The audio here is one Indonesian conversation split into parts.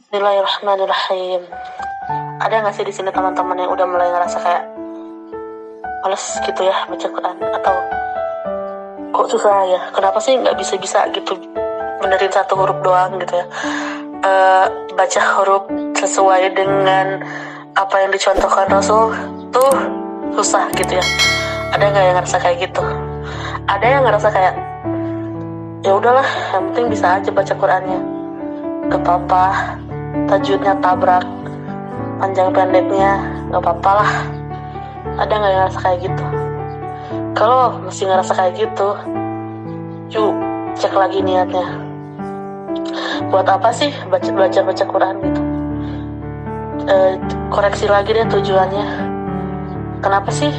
Bismillahirrahmanirrahim. Ada nggak sih di sini teman-teman yang udah mulai ngerasa kayak males gitu ya baca Quran, atau kok susah ya? Kenapa sih nggak bisa-bisa gitu benerin satu huruf doang gitu ya? Baca huruf sesuai dengan apa yang dicontohkan Rasul tuh susah gitu ya? Ada nggak yang ngerasa kayak gitu? Ada yang ngerasa kayak ya udahlah, yang penting bisa aja baca Qurannya, gak apa-apa, tajwidnya tabrak, panjang pendeknya gak apa-apa lah. Ada nggak yang ngerasa kayak gitu? Kalau masih ngerasa kayak gitu, yuk cek lagi niatnya. Buat apa sih baca Quran gitu? Koreksi lagi deh tujuannya. Kenapa sih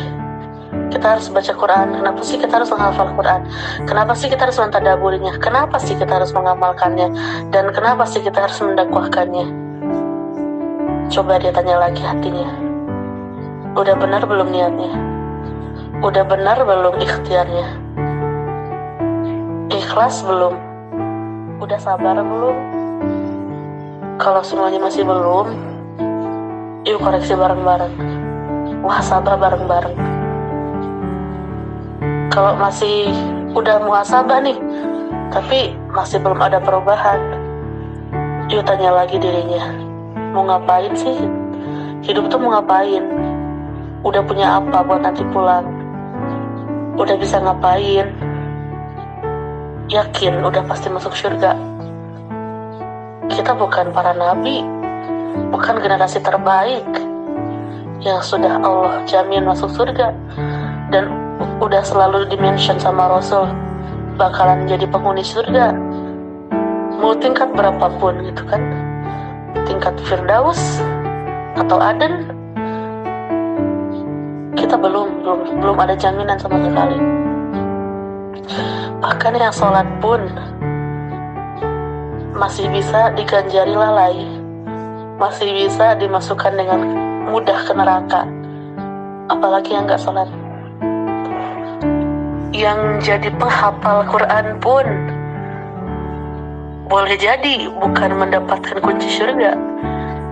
kita harus baca Quran? Kenapa sih kita harus menghafal Quran? Kenapa sih kita harus mentadaburinya? Kenapa sih kita harus mengamalkannya? Dan kenapa sih kita harus mendakwahkannya? Coba dia tanya lagi hatinya. Udah benar belum niatnya? Udah benar belum ikhtiarnya? Ikhlas belum? Udah sabar belum? Kalau semuanya masih belum, yuk koreksi bareng-bareng. Wah, sabar bareng-bareng. Kalau masih udah muhasabah nih, tapi masih belum ada perubahan, yuk tanya lagi dirinya, mau ngapain sih? Hidup tuh mau ngapain? Udah punya apa buat nanti pulang? Udah bisa ngapain? Yakin udah pasti masuk surga? Kita bukan para nabi, bukan generasi terbaik yang sudah Allah jamin masuk surga dan udah selalu dimention sama Rasul bakalan jadi penghuni surga. Mau tingkat berapapun gitu kan, tingkat Firdaus atau Aden, kita belum ada jaminan sama sekali. Bahkan yang sholat pun masih bisa diganjari lalai, masih bisa dimasukkan dengan mudah ke neraka, apalagi yang gak sholat. Yang jadi penghafal Quran pun boleh jadi bukan mendapatkan kunci surga,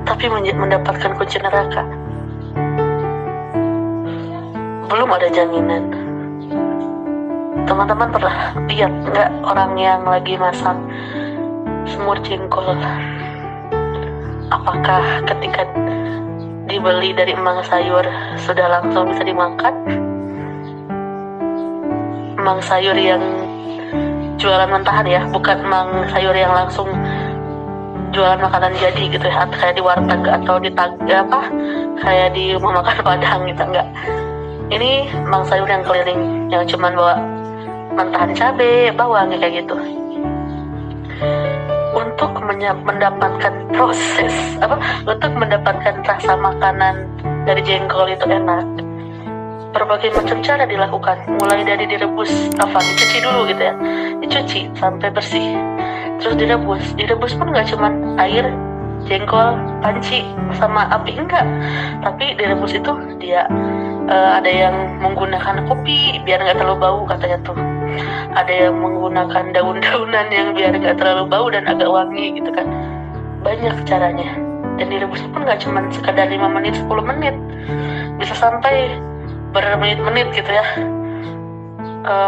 tapi mendapatkan kunci neraka. Belum ada jaminan. Teman-teman pernah lihat nggak orang yang lagi masak semur jengkol? Apakah ketika dibeli dari emang sayur sudah langsung bisa dimakan? Emang sayur yang jualan mentahan ya, bukan emang sayur yang langsung jualan makanan jadi gitu ya, kayak di warteg atau di kayak di rumah makan Padang gitu, enggak. Ini emang sayur yang keliling, yang cuman bawa mentahan cabai, bawang kayak gitu. Untuk mendapatkan untuk mendapatkan rasa makanan dari jengkol itu enak, berbagai macam cara dilakukan, mulai dari dicuci dulu gitu ya, dicuci sampai bersih, terus direbus pun nggak cuma air, jengkol, panci sama api, enggak, tapi direbus itu dia ada yang menggunakan kopi biar nggak terlalu bau katanya tuh, ada yang menggunakan daun-daunan yang biar nggak terlalu bau dan agak wangi gitu kan, banyak caranya. Dan direbus pun nggak cuma sekadar 5 menit 10 menit, bisa sampai bermenit-menit gitu ya,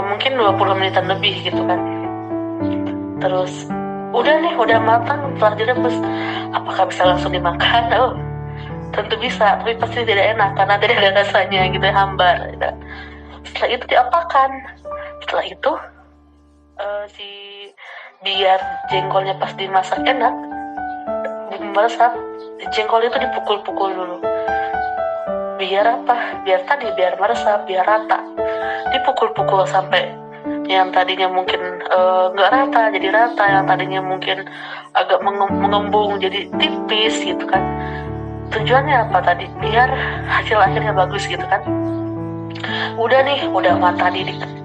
mungkin 20 menitan lebih gitu kan. Terus udah matang setelah direbus, apakah bisa langsung dimakan? Oh, tentu bisa, tapi pasti tidak enak karena tidak ada rasanya gitu ya, hambar gitu. Setelah itu diapakan? Setelah itu biar jengkolnya pas dimasak enak, meresap, jengkol itu dipukul-pukul dulu. Biar apa? Biar meresap, biar rata. Dipukul-pukul sampai yang tadinya mungkin nggak rata jadi rata, yang tadinya mungkin agak mengembung jadi tipis gitu kan. Tujuannya apa tadi? Biar hasil akhirnya bagus gitu kan. Udah matang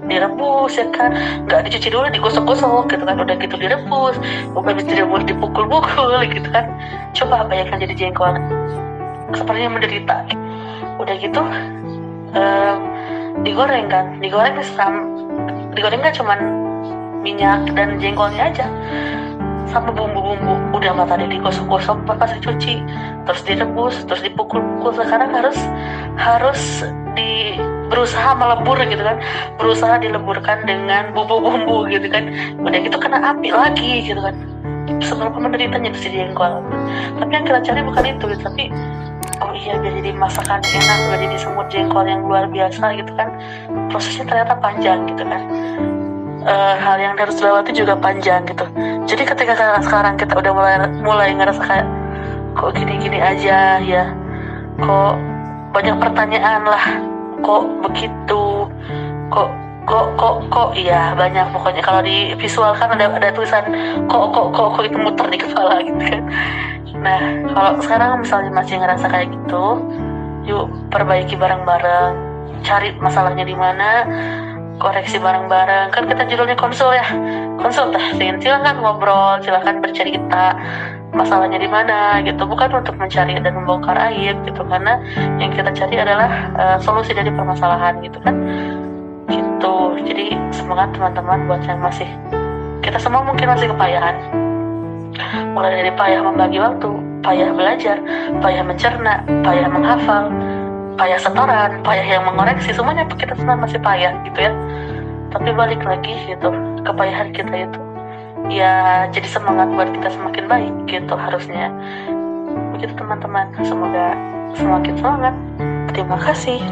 direbus ya kan, nggak dicuci dulu, digosok-gosok gitu kan, udah gitu direbus, habis direbus dipukul-pukul gitu kan. Coba bayangkan jadi jengkol sepertinya menderita. Udah gitu digoreng kan cuman minyak dan jengkolnya aja sama bumbu-bumbu. Udah mah tadi digosok-gosok pakai cuci, terus direbus, terus dipukul-pukul. Sekarang harus berusaha melebur gitu kan, berusaha dileburkan dengan bumbu-bumbu gitu kan. Udah gitu kena api lagi gitu kan. Seberapa menderitanya si jengkol. Tapi yang kita cari bukan itu gitu, tapi oh iya, biar jadi masakan enak, biar jadi semur jengkol yang luar biasa gitu kan. Prosesnya ternyata panjang gitu kan. Hal yang harus dilewati juga panjang gitu. Jadi ketika sekarang kita udah mulai ngerasa kayak kok gini-gini aja ya, kok banyak pertanyaan lah, kok begitu, kok iya banyak pokoknya. Kalau di visual kan ada tulisan kok itu muter di kepala gitu kan. Nah, kalau sekarang misalnya masih ngerasa kayak gitu, yuk perbaiki bareng-bareng, cari masalahnya di mana, koreksi bareng-bareng. Kan kita judulnya konsul ya, konsultasi. Silahkan ngobrol, silahkan bercerita masalahnya di mana gitu, bukan untuk mencari dan membongkar aib gitu, karena yang kita cari adalah solusi dari permasalahan gitu kan. Gitu. Jadi semangat teman-teman buat yang masih, kita semua mungkin masih kepayahan, mulai dari payah membagi waktu, payah belajar, payah mencerna, payah menghafal, payah setoran, payah yang mengoreksi, semuanya kita semua masih payah gitu ya. Tapi balik lagi gitu, kepayahan kita itu ya jadi semangat buat kita semakin baik gitu harusnya. Begitu teman-teman, semoga semakin semangat. Terima kasih.